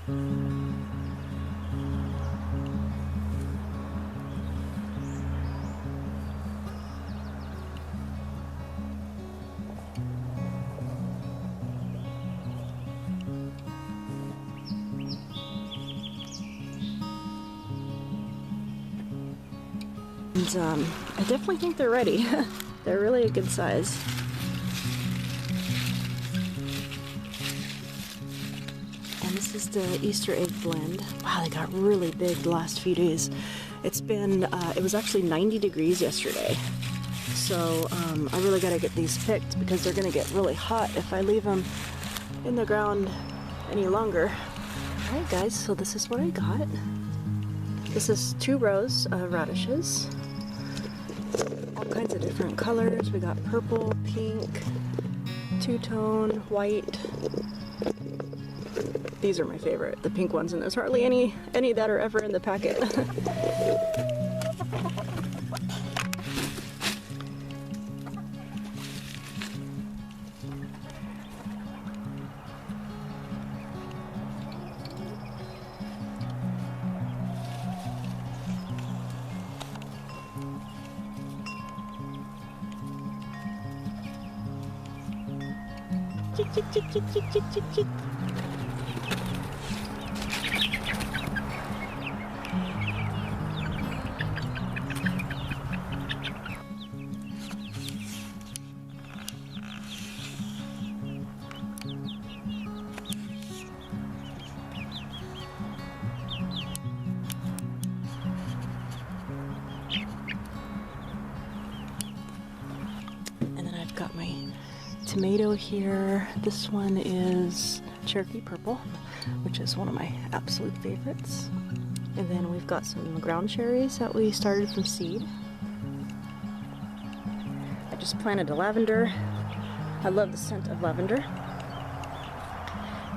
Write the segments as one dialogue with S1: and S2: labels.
S1: And I definitely think they're ready. They're really a good size. And this is the Easter egg blend. Wow, they got really big the last few days. It's been, it was actually 90 degrees yesterday. So I really gotta get these picked because they're gonna get really hot if I leave them in the ground any longer. All right guys, so this is what I got. This is 2 rows of radishes. All kinds of different colors. We got purple, pink, two-tone, white. These are my favorite, the pink ones, and there's hardly any that are ever in the packet. Chick, chick, chick, chick, chick, chick, chick, chick. And then I've got my tomato here. This one is Cherokee Purple, which is one of my absolute favorites. And then we've got some ground cherries that we started from seed. I just planted a lavender. I love the scent of lavender.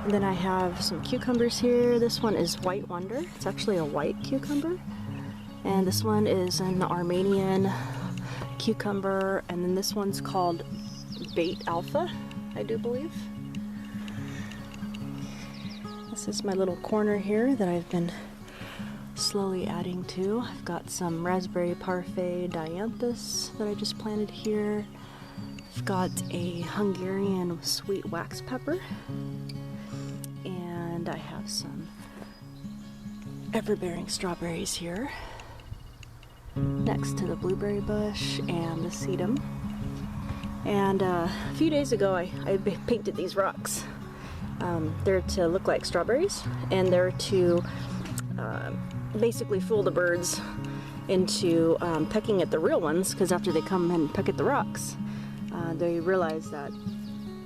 S1: And then I have some cucumbers here. This one is White Wonder. It's actually a white cucumber. And this one is an Armenian cucumber. And then this one's called Bait Alpha, I do believe. This is my little corner here that I've been slowly adding to. I've got some raspberry parfait dianthus that I just planted here. I've got a Hungarian sweet wax pepper. And I have some ever-bearing strawberries here next to the blueberry bush and the sedum. And a few days ago I painted these rocks. They're to look like strawberries, and they're to basically fool the birds into pecking at the real ones, because after they come and peck at the rocks, they realize that,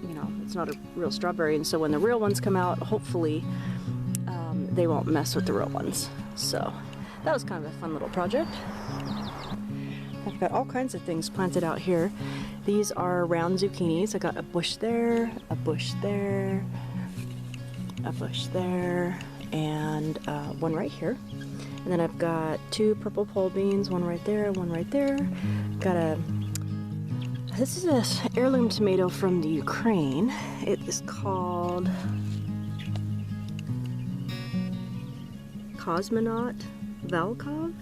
S1: you know, it's not a real strawberry, and so when the real ones come out, hopefully they won't mess with the real ones. So that was kind of a fun little project. I've got all kinds of things planted out here. These are round zucchinis. I got a bush there, a bush there, a bush there, and one right here. And then I've got 2 purple pole beans, one right there, one right there. Got this is an heirloom tomato from the Ukraine. It is called Cosmonaut Valkov.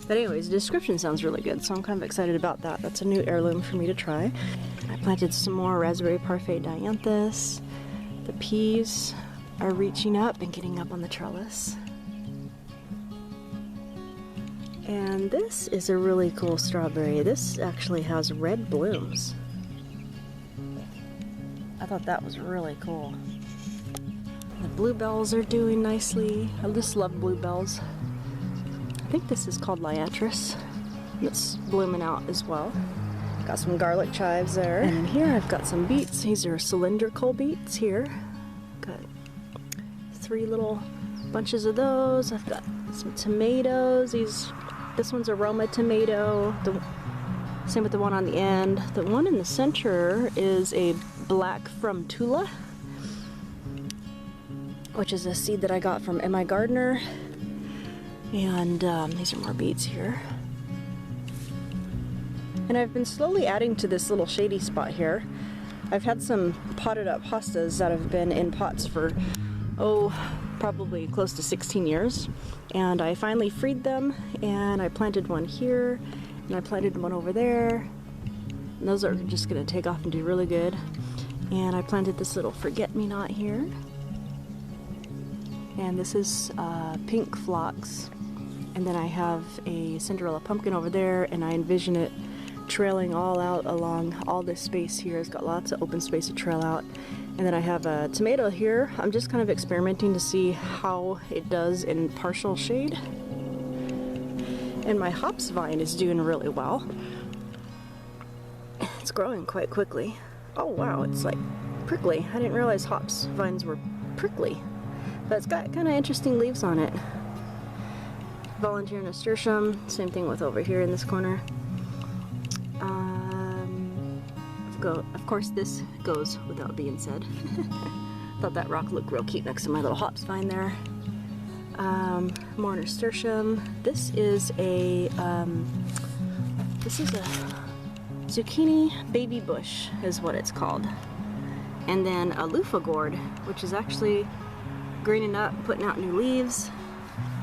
S1: But anyways, the description sounds really good, so I'm kind of excited about that. That's a new heirloom for me to try. I planted some more raspberry parfait dianthus. The peas are reaching up and getting up on the trellis. And this is a really cool strawberry. This actually has red blooms. I thought that was really cool. The bluebells are doing nicely. I just love bluebells. I think this is called Liatris. It's blooming out as well. Got some garlic chives there. And here I've got some beets. These are cylindrical beets here. Got 3 little bunches of those. I've got some tomatoes. This one's a Roma tomato. Same with the one on the end. The one in the center is a black from Tula, which is a seed that I got from M.I. Gardner. And these are more beets here. And I've been slowly adding to this little shady spot here. I've had some potted up hostas that have been in pots for probably close to 16 years. And I finally freed them, and I planted one here, and I planted one over there. And those are just gonna take off and do really good. And I planted this little forget-me-not here. And this is pink phlox. And then I have a Cinderella pumpkin over there, and I envision it trailing all out along all this space here. It's got lots of open space to trail out. And then I have a tomato here. I'm just kind of experimenting to see how it does in partial shade. And my hops vine is doing really well. It's growing quite quickly. Oh wow, it's like prickly. I didn't realize hops vines were prickly. But it's got kind of interesting leaves on it. Volunteer nasturtium, same thing with over here in this corner. Of course, this goes without being said. Thought that rock looked real cute next to my little hops vine there. More nasturtium. This is a zucchini baby bush, is what it's called. And then a loofah gourd, which is actually greening up, putting out new leaves,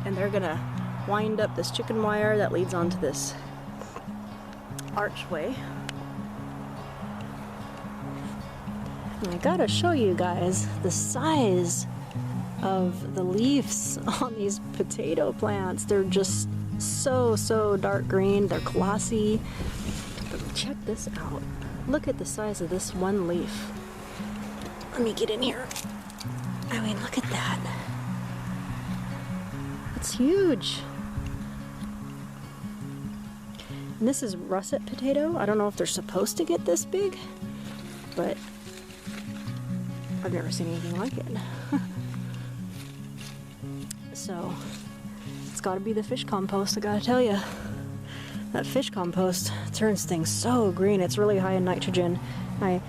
S1: and they're gonna wind up this chicken wire that leads onto this archway. And I gotta show you guys the size of the leaves on these potato plants. They're just so dark green. They're glossy. But check this out. Look at the size of this one leaf. Let me get in here. I mean, look at that. It's huge. And this is russet potato. I don't know if they're supposed to get this big, but I've never seen anything like it. So, it's gotta be the fish compost, I gotta tell you. That fish compost turns things so green. It's really high in nitrogen. I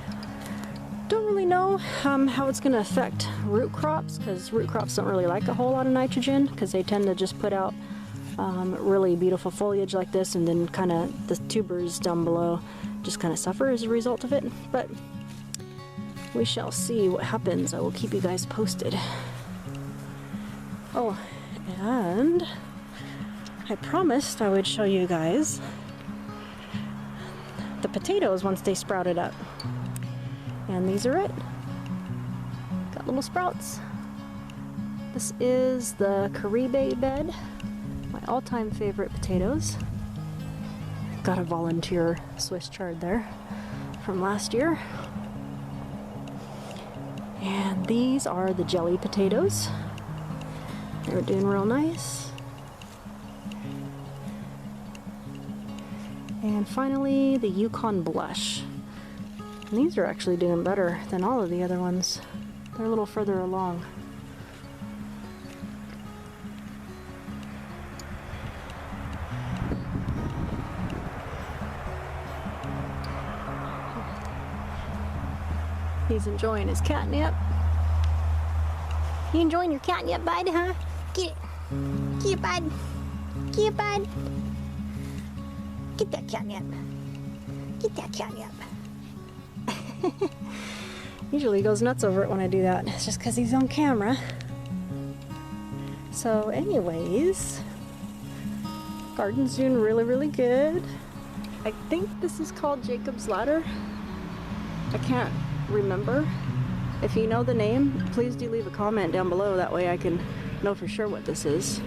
S1: don't really know how it's gonna affect root crops, because root crops don't really like a whole lot of nitrogen, because they tend to just put out really beautiful foliage like this, and then kind of the tubers down below just kind of suffer as a result of it. But we shall see what happens. I will keep you guys posted. Oh, and I promised I would show you guys the potatoes once they sprouted up. And these are it. Got little sprouts. This is the Caribe bed. My all-time favorite potatoes. Got a volunteer Swiss chard there from last year. And these are the jelly potatoes. They're doing real nice. And finally, the Yukon blush. And these are actually doing better than all of the other ones. They're a little further along. He's enjoying his catnip. You enjoying your catnip, bud, huh? Get it. Get it, bud. Get it, bud. Get that catnip. Get that catnip. Usually he goes nuts over it when I do that. It's just because he's on camera. So anyways, garden's doing really good. I think this is called Jacob's Ladder. I can't remember. If you know the name, please do leave a comment down below. That way I can know for sure what this is.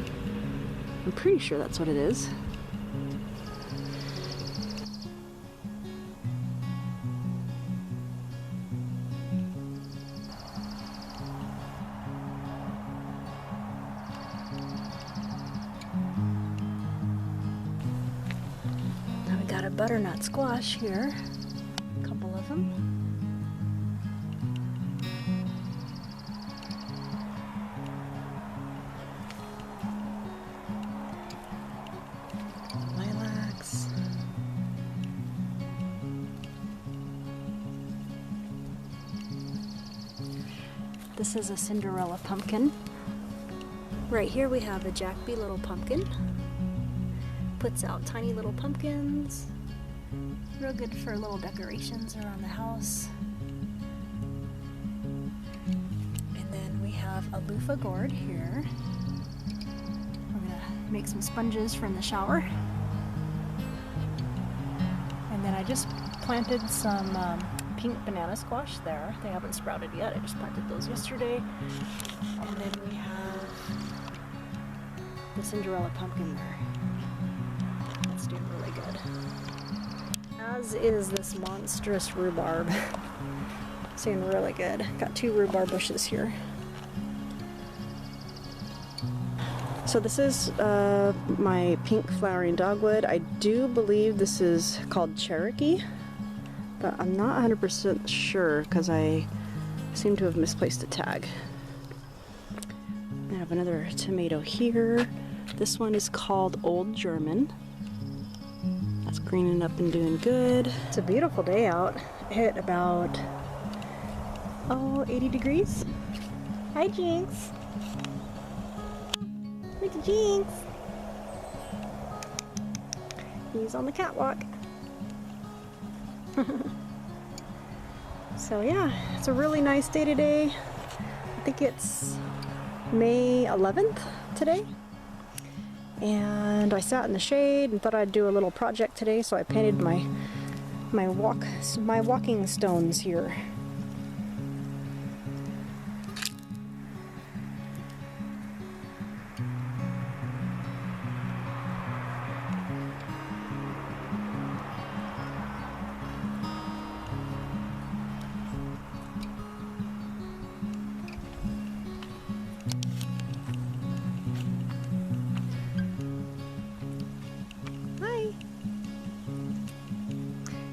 S1: I'm pretty sure that's what it is. Now we got a butternut squash here. A couple of them. This is a Cinderella pumpkin. Right here we have a Jack B. Little pumpkin. Puts out tiny little pumpkins. Real good for little decorations around the house. And then we have a loofah gourd here. We're gonna make some sponges from the shower. And then I just planted some pink banana squash there. They haven't sprouted yet. I just planted those yesterday. And then we have the Cinderella pumpkin there. That's doing really good. As is this monstrous rhubarb. It's doing really good. Got 2 rhubarb bushes here. So this is my pink flowering dogwood. I do believe this is called Cherokee, but I'm not 100% sure because I seem to have misplaced a tag. I have another tomato here. This one is called Old German. That's greening up and doing good. It's a beautiful day out. It hit about 80 degrees. Hi, Jinx. Look at Jinx. He's on the catwalk. So yeah, it's a really nice day today. I think it's May 11th today. And I sat in the shade and thought I'd do a little project today, so I painted my walking stones here.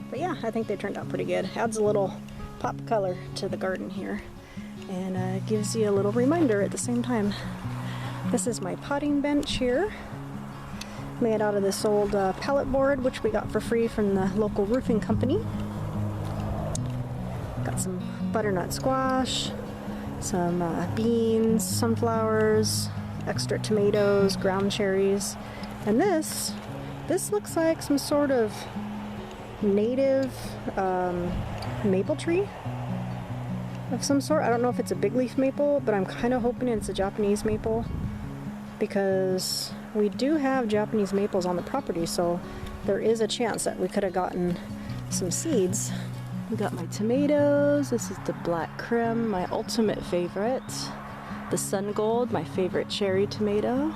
S1: But yeah, I think they turned out pretty good. Adds a little pop color to the garden here, and gives you a little reminder at the same time. This is my potting bench here, made out of this old pallet board, which we got for free from the local roofing company. Got some butternut squash, some beans, sunflowers, extra tomatoes, ground cherries, and this looks like some sort of native maple tree of some sort. I don't know if it's a big leaf maple, but I'm kind of hoping it's a Japanese maple, because we do have Japanese maples on the property, so there is a chance that we could have gotten some seeds. We got my tomatoes. This is the Black Krim, my ultimate favorite. The Sun Gold, my favorite cherry tomato.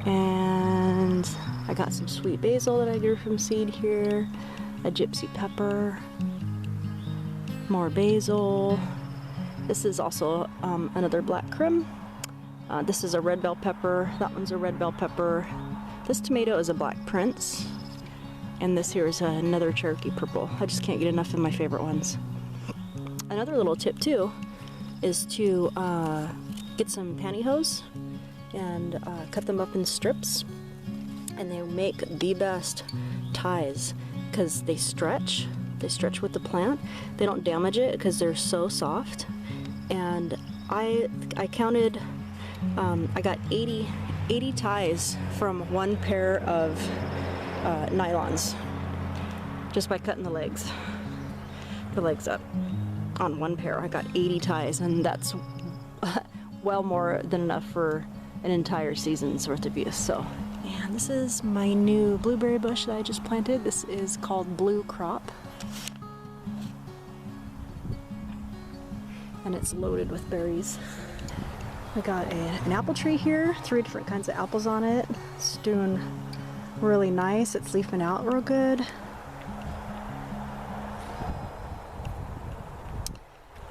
S1: And I got some sweet basil that I grew from seed here, a gypsy pepper, more basil. This is also another Black Krim. This is a red bell pepper. That one's a red bell pepper. This tomato is a Black Prince. And this here is another Cherokee purple. I just can't get enough of my favorite ones. Another little tip too is to get some pantyhose and cut them up in strips, and they make the best ties because they stretch with the plant. They don't damage it because they're so soft. And I counted, I got 80 ties from one pair of nylons just by cutting the legs up on one pair. I got 80 ties, and that's well more than enough for an entire season's worth of use. So, and this is my new blueberry bush that I just planted. This is called Blue Crop, and it's loaded with berries. I got an apple tree here, 3 different kinds of apples on it. It's doing really nice. It's leafing out real good.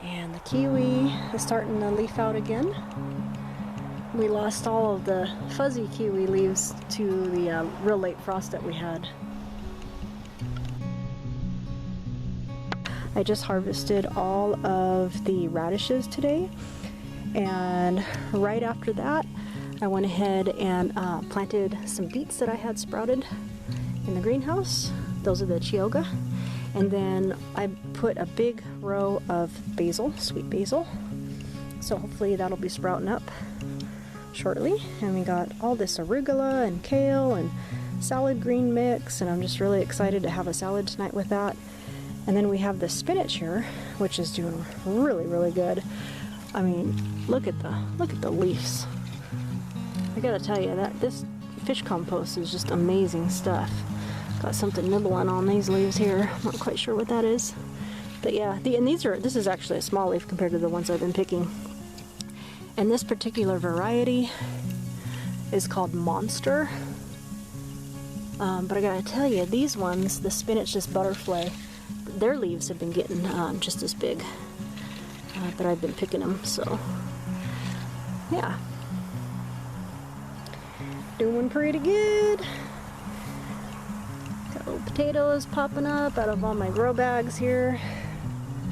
S1: And the kiwi is starting to leaf out again. We lost all of the fuzzy kiwi leaves to the real late frost that we had. I just harvested all of the radishes today, and right after that I went ahead and planted some beets that I had sprouted in the greenhouse. Those are the Chioggia. And then I put a big row of basil, sweet basil. So hopefully that'll be sprouting up shortly. And we got all this arugula and kale and salad green mix, and I'm just really excited to have a salad tonight with that. And then we have the spinach here, which is doing really, really good. I mean, look at the leaves. I gotta tell you that this fish compost is just amazing stuff. Got something nibbling on these leaves here. I'm not quite sure what that is. But yeah, this is actually a small leaf compared to the ones I've been picking. And this particular variety is called Monster. But I gotta tell you, these ones, the spinach just butterfly, their leaves have been getting just as big. But I've been picking them, so yeah. Doing pretty good. Got little potatoes popping up out of all my grow bags here.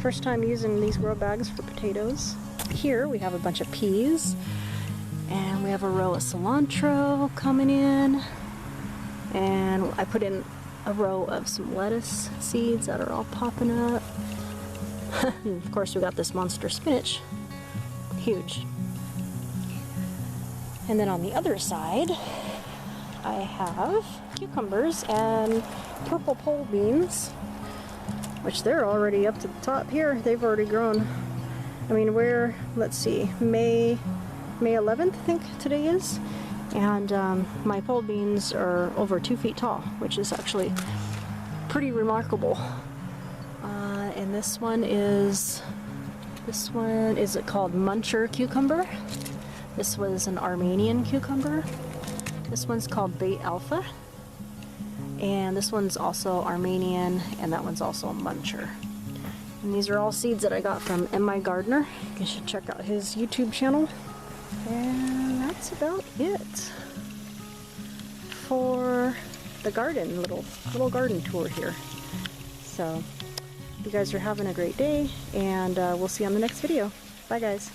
S1: First time using these grow bags for potatoes. Here we have a bunch of peas, and we have a row of cilantro coming in, and I put in a row of some lettuce seeds that are all popping up. And of course we got this monster spinach, huge. And then on the other side I have cucumbers and purple pole beans, which they're already up to the top here. They've already grown. I mean, let's see, May 11th, I think today is. And my pole beans are over 2 feet tall, which is actually pretty remarkable. And this one is it called Muncher cucumber. This was an Armenian cucumber. This one's called Bait Alpha. And this one's also Armenian, and that one's also a Muncher. And these are all seeds that I got from M.I. Gardener. You should check out his YouTube channel. And that's about it for the garden, little garden tour here. So, you guys are having a great day, and we'll see you on the next video. Bye guys.